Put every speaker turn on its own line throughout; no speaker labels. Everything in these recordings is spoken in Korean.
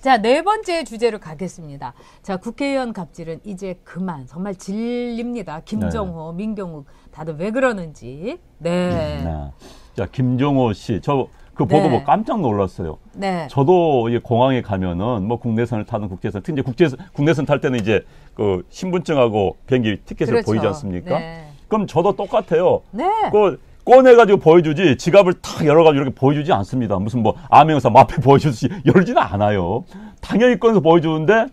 자, 네 번째 주제로 가겠습니다. 자, 국회의원 갑질은 이제 그만. 정말 질립니다. 김정호, 네. 민경욱 다들 왜 그러는지. 네.
자, 김정호 씨, 저 그 보고
네.
뭐 깜짝 놀랐어요.
네.
저도 이제 공항에 가면은 뭐 국내선을 타든 국제선, 특히 이제 국내선 탈 때는 이제 그 신분증하고 비행기 티켓을
그렇죠.
보이지 않습니까?
네.
그럼 저도 똑같아요.
네.
그 꺼내가지고 보여주지 지갑을 탁 열어가지고 이렇게 보여주지 않습니다. 무슨 뭐 암행어사 마피 보여주듯이 열지는 않아요. 당연히 꺼내서 보여주는데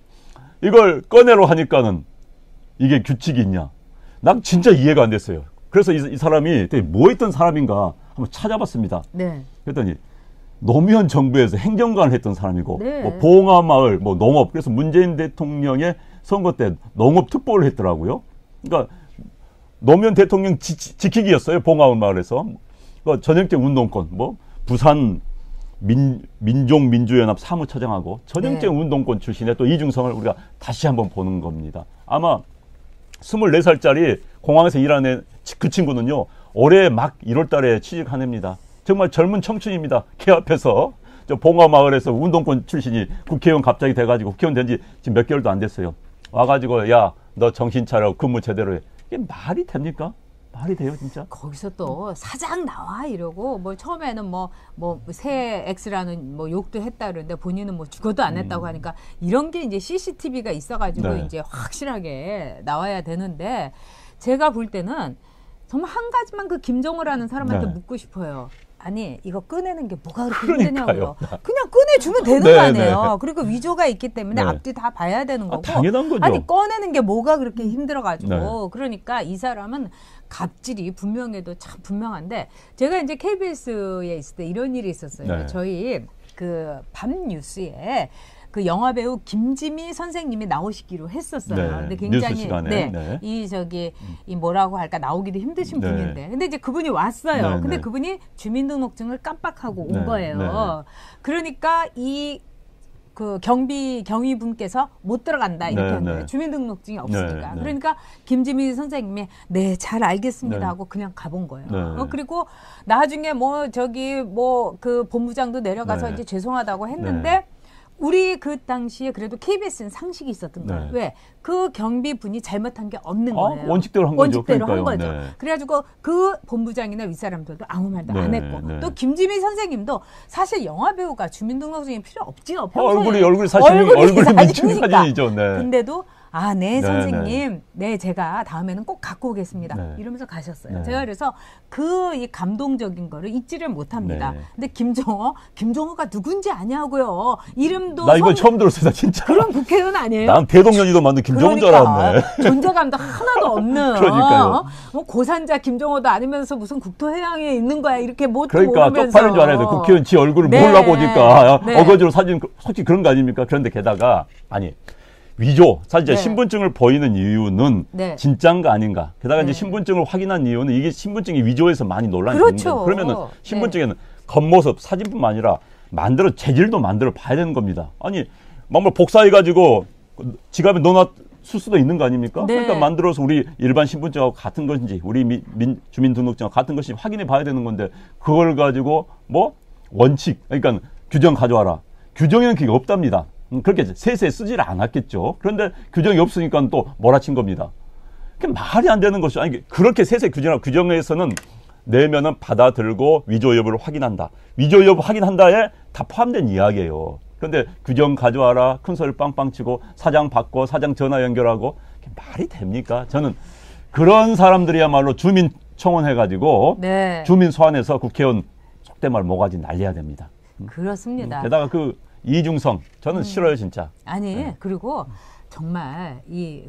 이걸 꺼내로 하니까는 이게 규칙이 있냐? 난 진짜 이해가 안 됐어요. 그래서 이 사람이 되게 뭐 했던 사람인가 한번 찾아봤습니다.
네.
그랬더니 노무현 정부에서 행정관을 했던 사람이고
네.
뭐 봉화마을 뭐 농업 그래서 문재인 대통령의 선거 때 농업 특보를 했더라고요. 그러니까 노무현 대통령 지키기였어요. 봉화마을에서 전형적 운동권 뭐 부산 민족민주연합 사무처장하고 전형적
네.
운동권 출신의 또 이중성을 우리가 다시 한번 보는 겁니다. 아마 24살짜리 공항에서 일하는 그 친구는요. 올해 막 1월 달에 취직한 애입니다. 정말 젊은 청춘입니다. 걔 앞에서 저 봉화마을에서 운동권 출신이 국회의원 갑자기 돼가지고 국회의원 된 지 지금 몇 개월도 안 됐어요. 와가지고 야, 너 정신 차려 근무 제대로 해. 이게 말이 됩니까? 말이 돼요 진짜?
거기서 또 사장 나와 이러고 뭐 처음에는 뭐 새 X라는 뭐 욕도 했다 그러는데 본인은 뭐 죽어도 안 했다고 하니까 이런 게 이제 CCTV가 있어가지고
네.
이제 확실하게 나와야 되는데 제가 볼 때는 정말 한 가지만 그 김정호라는 사람한테
네.
묻고 싶어요. 아니 이거 꺼내는 게 뭐가 그렇게
그러니까요.
힘드냐고요. 그냥 꺼내주면 되는
네,
거 아니에요.
네.
그리고 위조가 있기 때문에
네.
앞뒤 다 봐야 되는 거고.
당연한 거죠.
아니 꺼내는 게 뭐가 그렇게 힘들어가지고.
네.
그러니까 이 사람은 갑질이 분명해도 참 분명한데 제가 이제 KBS에 있을 때 이런 일이 있었어요.
네.
저희 그 밤 뉴스에 그 영화 배우 김지미 선생님이 나오시기로 했었어요.
네,
근데 굉장히
뉴스 시간에. 네.
이 뭐라고 할까 나오기도 힘드신
네.
분인데, 근데 이제 그분이 왔어요.
네,
근데
네.
그분이 주민등록증을 깜빡하고 온
네,
거예요.
네.
그러니까 그 경위분께서 못 들어간다 이렇게
네,
한 거예요.
네.
주민등록증이 없으니까.
네, 네.
그러니까 김지미 선생님이 네, 잘 알겠습니다
네.
하고 그냥 가본 거예요.
네.
그리고 나중에 그 본부장도 내려가서
네.
이제 죄송하다고 했는데
네.
우리 그 당시에 그래도 KBS는 상식이 있었던 거예요.
네.
왜? 그 경비분이 잘못한 게 없는 거예요.
원칙대로 한 거죠.
원칙대로 한
그러니까요.
거죠.
네.
그래가지고 그 본부장이나 윗사람들도 아무 말도 안
네,
했고
네.
또 김지미 선생님도 사실 영화 배우가 주민등록증이 필요 없지요. 평소에.
얼굴이 사실 얼굴이 민증 사진이죠. 네.
근데도 네,
네,
선생님. 네, 제가 다음에는 꼭 갖고 오겠습니다.
네.
이러면서 가셨어요.
네.
제가 그래서 이 감동적인 거를 잊지를 못합니다.
네.
근데 김정호가 누군지 아냐고요. 이름도
나 이거 처음 들었어요, 진짜.
그런 국회의원 아니에요?
난 대동연이도 만든 김정은 줄 알았네.
존재감도 하나도 없는.
그러니까요.
뭐 고산자 김정호도 아니면서 무슨 국토해양에 있는 거야. 이렇게 못
그러니까
모르면서.
쪽팔린 줄 알아야 돼. 국회의원 지 얼굴을
네.
몰라보니까
네.
어거지로 사진 솔직히 그런 거 아닙니까? 그런데 게다가 위조. 사실
네.
신분증을 보이는 이유는
네.
진짜인가 아닌가. 게다가
네.
이제 신분증을 확인한 이유는 이게 신분증이 위조해서 많이 논란이
그렇죠.
되는 거예요. 그러면은 신분증에는 겉모습, 사진뿐만 아니라 재질도 만들어 봐야 되는 겁니다. 아니, 뭐 복사해가지고 지갑에 넣어놨을 수도 있는 거 아닙니까?
네.
그러니까 만들어서 우리 일반 신분증하고 같은 것인지 우리 주민등록증하고 같은 것인지 확인해 봐야 되는 건데 그걸 가지고 원칙, 그러니까 규정 가져와라. 규정에는 그게 없답니다. 그렇게 세세히 쓰지를 않았겠죠. 그런데 규정이 없으니까 또 몰아친 겁니다. 그게 말이 안 되는 것이죠. 아니, 그렇게 세세 규정에서는 내면은 받아들고 위조 여부를 확인한다. 위조 여부 확인한다에 다 포함된 이야기예요. 그런데 규정 가져와라. 큰 소리를 빵빵 치고 사장 받고 사장 전화 연결하고 그게 말이 됩니까? 저는 그런 사람들이야말로 주민청원 해가지고
네.
주민 소환해서 국회의원 속된 말 모가지 날려야 됩니다.
그렇습니다.
게다가 이중성 저는 싫어요 진짜.
아니
네.
그리고 정말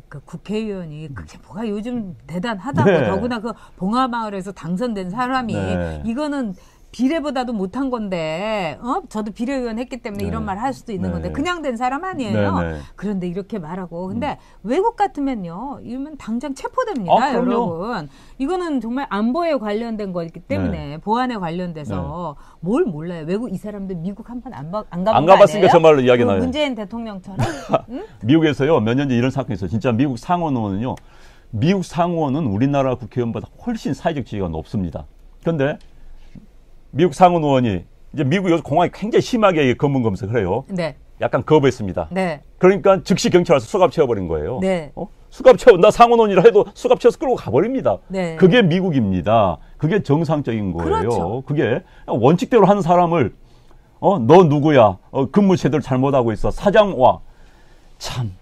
그 국회의원이 그게 뭐가 요즘 대단하다고.
네.
더구나 그 봉화마을에서 당선된 사람이
네.
이거는 비례보다도 못한 건데 저도 비례의원 했기 때문에
네.
이런 말 할 수도 있는
네.
건데 그냥 된 사람 아니에요.
네, 네.
그런데 이렇게 말하고 근데 외국 같으면요 이러면 당장 체포됩니다.
그럼요.
여러분 이거는 정말 안보에 관련된 거기 때문에 보안에 관련돼서 뭘 몰라요. 외국 이 사람들 미국 한 번 안 가본
안 가봤으니까 정말로 이야기
그
나요.
문재인 대통령처럼 응?
미국에서요 몇 년 전에 이런 사건이 있어요. 진짜 미국 상원의원은요. 미국 상원은 우리나라 국회의원보다 훨씬 사회적 지위가 높습니다. 그런데 미국 상원 의원이 이제 미국 요즘 공항이 굉장히 심하게 검문검색을 해요.
네.
약간 거부했습니다.
네.
그러니까 즉시 경찰 와서 수갑 채워버린 거예요.
네.
수갑 채워, 나 상원원이라 해도 수갑 채워서 끌고 가버립니다.
네.
그게 미국입니다. 그게 정상적인 거예요.
그렇죠.
그게 원칙대로 하는 사람을 너 누구야? 근무 제대로 잘못하고 있어. 사장 와. 참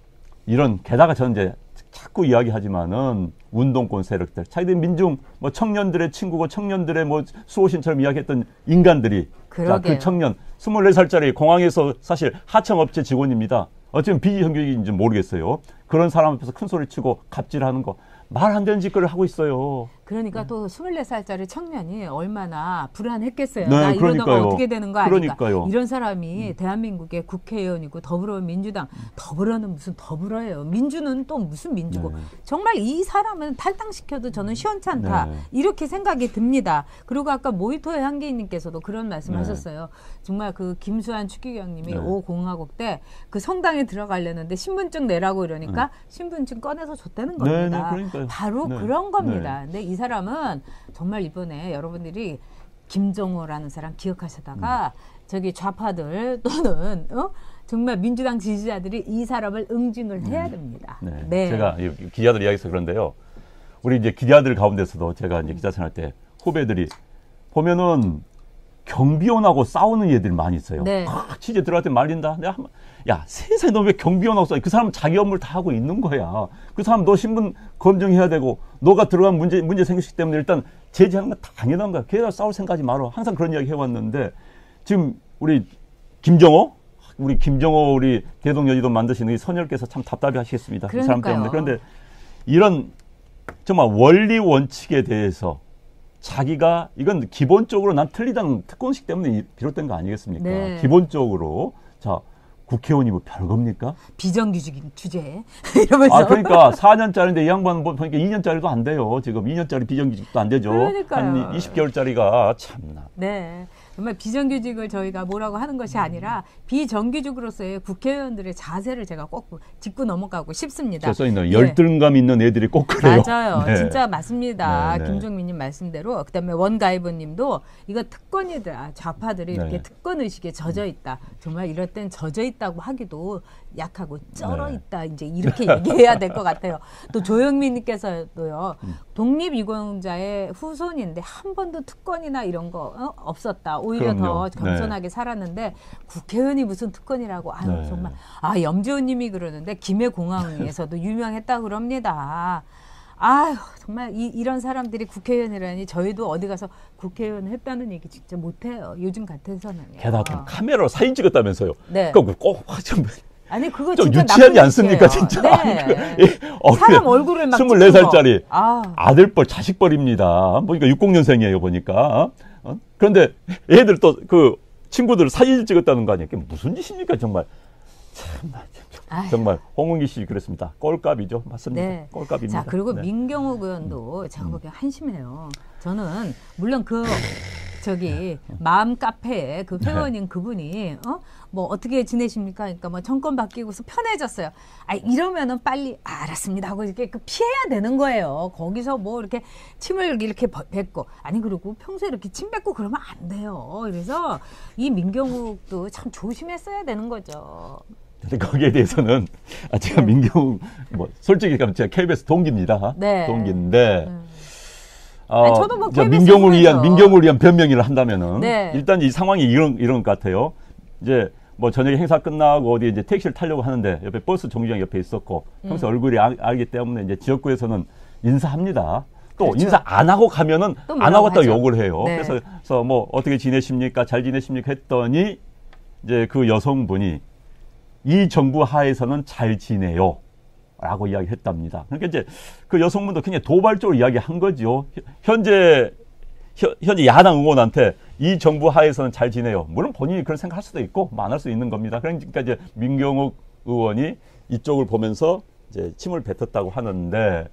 이런 게다가 저는 이제 자꾸 이야기하지만은 운동권 세력들, 자기들 민중 뭐 청년들의 친구고 청년들의 뭐 수호신처럼 이야기했던 인간들이 자, 그 청년 24살짜리 공항에서 사실 하청업체 직원입니다. 어쩌면 비정규직인지 모르겠어요. 그런 사람 앞에서 큰 소리 치고 갑질하는 거 말 안 되는 짓거리를 하고 있어요.
그러니까 또 24살짜리 청년이 얼마나 불안했겠어요.
네,
나 이러다가
그러니까요.
어떻게 되는 거 아닐까.
그러니까요.
이런 사람이 대한민국의 국회의원이고 더불어민주당, 더불어는 무슨 더불어예요. 민주는 또 무슨 민주고.
네.
정말 이 사람은 탈당시켜도 저는 시원찮다.
네.
이렇게 생각이 듭니다. 그리고 아까 모히토의 한기님께서도 그런 말씀
네.
하셨어요. 정말 그 김수환 추기경님이
네.
5공화국 때 그 성당에 들어가려는데 신분증 내라고 이러니까 신분증 꺼내서 줬다는 겁니다.
네, 그러니까요.
바로
네.
그런 겁니다. 근데 이 사람은 정말 이번에 여러분들이 김정호라는 사람 기억하시다가 저기 좌파들 또는 정말 민주당 지지자들이 이 사람을 응징을 해야 됩니다.
네.
네.
제가 기자들 이야기해서 그런데요. 우리 이제 기자들 가운데서도 제가 이제 기자 생활 때 후배들이 보면은 경비원하고 싸우는 애들이 많이 있어요.
네.
취재 들어갈 때 말린다. 야, 세상에 너 왜 경비원하고 싸워? 그 사람은 자기 업무를 다 하고 있는 거야. 그 사람 너 신분 검증해야 되고 너가 들어간 문제 생기기 때문에 일단 제지하는 건 당연한 거야. 걔랑 싸울 생각하지 말아. 항상 그런 이야기 해왔는데 지금 우리 김정호 우리 대동여지도 만드시는 이 선열께서 참 답답해 하시겠습니다. 이 사람 때문에. 그런데 이런 정말 원리 원칙에 대해서 자기가 이건 기본적으로 난 틀리다는 특권식 때문에 비롯된 거 아니겠습니까?
네.
기본적으로 자 국회의원이 뭐 별겁니까?
비정규직인 주제 이러면서
그러니까 4년짜리인데 이 양반 보니까 2년짜리도 안 돼요. 지금 2년짜리 비정규직도 안 되죠.
그러니까요.
한 20개월짜리가 참나.
네. 정말 비정규직을 저희가 뭐라고 하는 것이 아니라 비정규직으로서의 국회의원들의 자세를 제가 꼭 짚고 넘어가고 싶습니다.
써있는 열등감 있는 애들이 꼭 그래요.
맞아요.
네.
진짜 맞습니다.
네, 네.
김종민님 말씀대로. 그다음에 원가이브님도 이거 특권이다. 좌파들이 이렇게
네.
특권 의식에 젖어 있다. 정말 이럴 땐 젖어 있다고 하기도 약하고 쩔어
네.
있다. 이제 이렇게 얘기해야 될 것 같아요. 또 조영민님께서도요. 독립유공자의 후손인데 한 번도 특권이나 이런 거 없었다. 오히려
그럼요.
더 겸손하게 살았는데 국회의원이 무슨 특권이라고. 아유
네.
정말. 염지훈님이 그러는데 김해공항에서도 유명했다 그럽니다. 아유 정말 이런 사람들이 국회의원이라니 저희도 어디 가서 국회의원 했다는 얘기 진짜 못해요. 요즘 같아서는.
게다가 카메라로 사진 찍었다면서요.
네.
그거 꼭 좀
아니 그거
좀
진짜
유치하지
나쁜
않습니까,
짓이에요.
진짜?
네.
사람
얼굴을 막
24살짜리
아.
아들뻘 자식뻘입니다. 보니까 60년생이에요, 보니까. 그런데 애들 또 그 친구들 사진 찍었다는 거 아니에요? 그게 무슨 짓입니까, 정말. 참나. 정말 홍은기 씨 그랬습니다. 꼴값이죠. 맞습니다.
네.
꼴값입니다.
자, 그리고
네.
민경욱 의원도 제가 보기엔 한심해요. 저는 물론 마음 카페에 그 회원인 그분이 뭐 어떻게 지내십니까? 그러니까 뭐 정권 바뀌고서 편해졌어요. 이러면은 빨리 알았습니다 하고 이렇게 피해야 되는 거예요. 거기서 뭐 이렇게 침을 이렇게 뱉고 그리고 평소에 이렇게 침 뱉고 그러면 안 돼요. 그래서 이 민경욱도 참 조심했어야 되는 거죠.
근데 거기에 대해서는 제가 민경욱 솔직히 제가 KBS 동기입니다.
네.
동기인데
저도 뭐 KBS
민경을 위한 변명을 한다면은
네.
일단 이 상황이 이런 것 같아요. 이제 뭐 저녁에 행사 끝나고 어디 이제 택시를 타려고 하는데 옆에 버스 정류장 옆에 있었고 평소 얼굴이 알기 때문에 이제 지역구에서는 인사합니다. 또
그렇죠.
인사 안 하고 가면은 안 하고 갔다 욕을 해요.
네.
그래서 뭐 어떻게 지내십니까? 잘 지내십니까? 했더니 이제 그 여성분이 이 정부 하에서는 잘 지내요. 라고 이야기했답니다. 그러니까 이제 그 여성분도 굉장히 도발적으로 이야기한 거죠. 현재 야당 의원한테 이 정부 하에서는 잘 지내요. 물론 본인이 그런 생각할 수도 있고 안 할 수 있는 겁니다. 그러니까 이제 민경욱 의원이 이쪽을 보면서 이제 침을 뱉었다고 하는데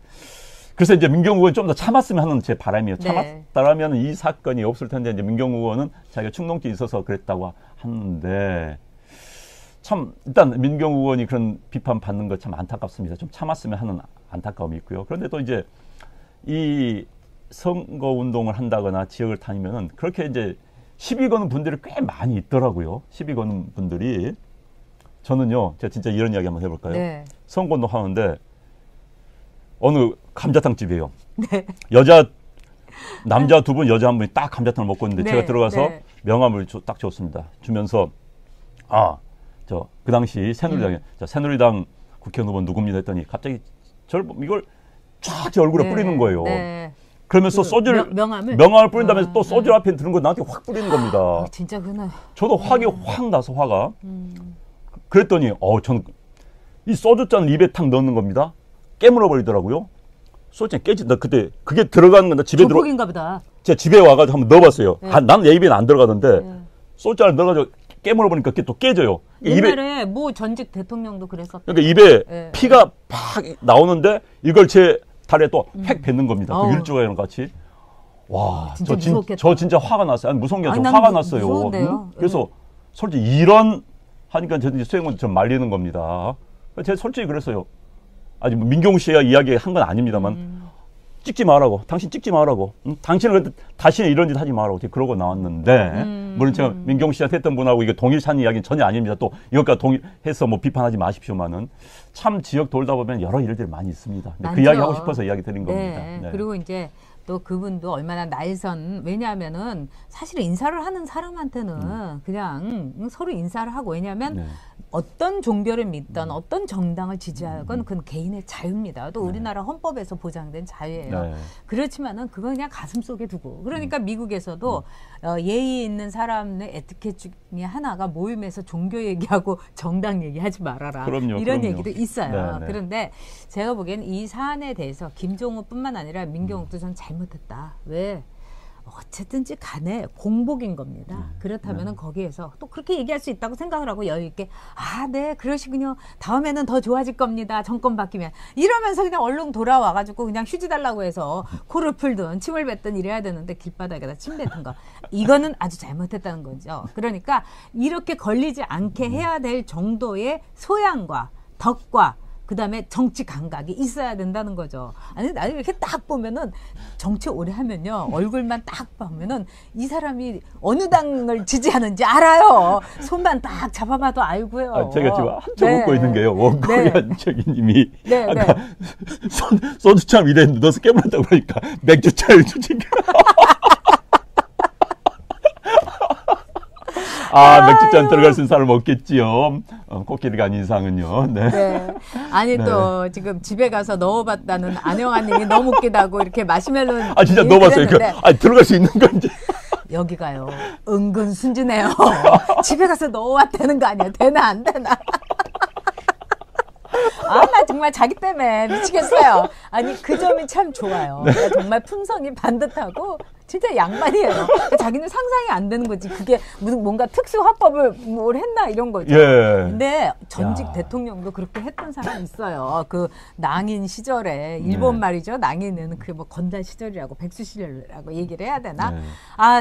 그래서 이제 민경욱 의원 좀 더 참았으면 하는 제 바람이에요.
네.
참았다라면 이 사건이 없을 텐데 이제 민경욱 의원은 자기가 충동증이 있어서 그랬다고 하는데 참 일단 민경욱 의원이 그런 비판 받는 거 참 안타깝습니다. 좀 참았으면 하는 안타까움이 있고요. 그런데 또 이제 이 선거 운동을 한다거나 지역을 다니면은 그렇게 이제 시비 거는 분들이 꽤 많이 있더라고요. 시비 거는 분들이 저는요, 제가 진짜 이런 이야기 한번 해볼까요?
네.
선거운동 하는데 어느 감자탕 집이에요.
네.
남자 두 분, 여자 한 분이 딱 감자탕을 먹고 있는데
네,
제가 들어가서
네.
명함을 딱 줬습니다. 주면서 그 당시 새누리당에 자, 새누리당 국회의원 후보 누굽니다 했더니 갑자기 이걸 쫙 제 얼굴에
네,
뿌리는 거예요.
네.
그러면서
그
소주를
명함을
뿌린 다음에 또 소주 앞에 드는 거 나한테 확 뿌리는 겁니다.
진짜 그날
저도 확이 확 나서 화가. 그랬더니 저는 이 소주잔 입에 탁 넣는 겁니다. 깨물어 버리더라고요. 소주잔 깨진다. 그때 그게 들어가는 건데 집에
조폭인가 보다.
제가 집에 와가지고 한번 넣어봤어요.
네.
난 내 입에는 안 들어가던데 소주잔을 넣어가지고 깨물어 보니까 그게 또 깨져요.
옛날에 모 전직 대통령도 그랬었다.
그러니까 입에
네.
피가 팍 나오는데 이걸 제 다리에 또 팩 뱉는 겁니다. 그 율조가랑 같이. 와,
진짜 무섭겠다.
저 진짜 화가 났어요. 아니, 무서운 게 아니라
아니,
화가
난
났어요.
무서운데요.
그래서 솔직히 이런 하니까 저는 수행원 좀 말리는 겁니다. 제가 솔직히 그랬어요. 아직 민경우 씨가 이야기한 건 아닙니다만 찍지 말라고. 당신 찍지 말라고. 당신은 다시는 이런 짓 하지 말라고. 그러고 나왔는데 물론 제가 민경우 씨한테 했던 분하고 이게 동일한 이야기는 전혀 아닙니다. 또 이것과 동일해서 뭐 비판하지 마십시오만은 참 지역 돌다 보면 여러 일들이 많이 있습니다. 그 이야기 하고 싶어서 이야기 드린 겁니다.
네. 그리고 이제 또 그분도 얼마나 날선, 왜냐하면은 사실 인사를 하는 사람한테는 그냥 서로 인사를 하고, 왜냐하면 어떤 종교를 믿던 어떤 정당을 지지하건 그건 개인의 자유입니다. 또 우리나라 헌법에서 보장된 자유예요. 그렇지만은 그건 그냥 가슴 속에 두고, 그러니까 미국에서도 예의 있는 사람의 에티켓 중에 하나가 모임에서 종교 얘기하고 정당 얘기하지 말아라. 이런 얘기도 있어요. 그런데 제가 보기엔 이 사안에 대해서 김종우뿐만 아니라 민경욱도 전 잘못했다. 왜? 어쨌든지 간에 공복인 겁니다. 그렇다면 거기에서 또 그렇게 얘기할 수 있다고 생각을 하고 여유 있게 네 그러시군요. 다음에는 더 좋아질 겁니다. 정권 바뀌면. 이러면서 그냥 얼른 돌아와가지고 그냥 휴지 달라고 해서 코를 풀든 침을 뱉든 이래야 되는데 길바닥에다 침 뱉은 거. 이거는 아주 잘못했다는 거죠. 그러니까 이렇게 걸리지 않게 해야 될 정도의 소양과 덕과 그다음에 정치 감각이 있어야 된다는 거죠. 아니, 나는 이렇게 딱 보면은 정치 오래 하면요. 얼굴만 딱 보면은 이 사람이 어느 당을 지지하는지 알아요. 손만 딱 잡아봐도 알고요.
제가 지금 한참 웃고 있는 게요. 원고리한 저기님이 아까 소주참 이래 넣어서 깨물었다고 그러니까 맥주차를 주신 맥주잔 들어갈 수 있는 사람 없겠지요. 코끼리가 아닌 이상은요. 네.
아니, 또 지금 집에 가서 넣어봤다는 안영아님이 너무 웃기다고 이렇게 마시멜로.
진짜 넣어봤어요. 들어갈 수 있는 건지.
여기가요. 은근 순진해요. 집에 가서 넣어왔다는 거 아니야. 되나 안 되나. 나 정말 자기 때문에 미치겠어요. 아니, 그 점이 참 좋아요. 정말 품성이 반듯하고 진짜 양반이에요. 자기는 상상이 안 되는 거지. 그게 무슨 뭔가 특수 화법을 뭘 했나 이런 거죠. 근데 전직 대통령도 그렇게 했던 사람이 있어요. 그 낭인 시절에 일본 말이죠. 낭인은 그 뭐 건달 시절이라고 백수 시절이라고 얘기를 해야 되나?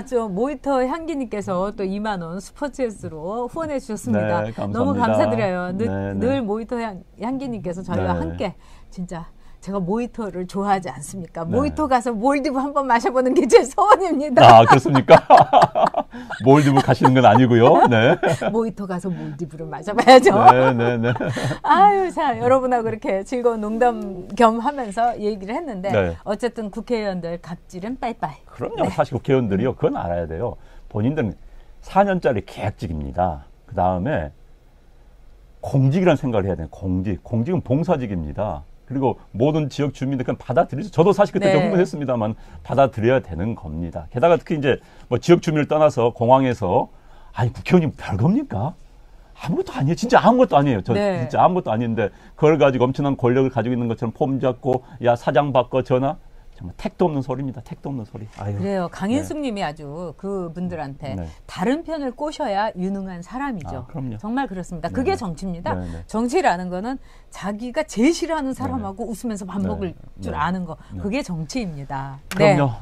저 모니터 향기님께서 또 2만 원 슈퍼챗으로 후원해 주셨습니다.
네, 감사합니다.
너무 감사드려요. 늘 모니터 향기님께서 저희와 함께 진짜. 제가 모히토를 좋아하지 않습니까? 모히토 가서 몰디브 한번 마셔보는 게 제 소원입니다.
그렇습니까? 몰디브 가시는 건 아니고요. 네.
모히토 가서 몰디브를 마셔봐야죠.
네.
아유, 자, 여러분하고 이렇게 즐거운 농담 겸 하면서 얘기를 했는데 어쨌든 국회의원들 갑질은 빠이빠이.
그럼요. 사실 국회의원들이요. 그건 알아야 돼요. 본인들은 4년짜리 계약직입니다. 그 다음에 공직이라는 생각을 해야 돼요. 공직은 봉사직입니다. 그리고 모든 지역 주민들 그냥 받아들이죠. 저도 사실 그때 좀 흥분했습니다만 받아들여야 되는 겁니다. 게다가 특히 이제 뭐 지역 주민을 떠나서 공항에서 국회의원님 별겁니까? 아무것도 아니에요. 진짜 아무것도 아니에요. 진짜 아무것도 아닌데 그걸 가지고 엄청난 권력을 가지고 있는 것처럼 폼 잡고 사장 바꿔 전화. 정말 택도 없는 소리입니다. 택도 없는 소리.
그래요. 강인숙 님이 아주 그분들한테 다른 편을 꼬셔야 유능한 사람이죠.
그럼요.
정말 그렇습니다. 그게 정치입니다. 정치라는 거는 자기가 제일 싫어하는 사람하고 웃으면서 밥 먹을 줄 아는 거. 그게 정치입니다.
그럼요.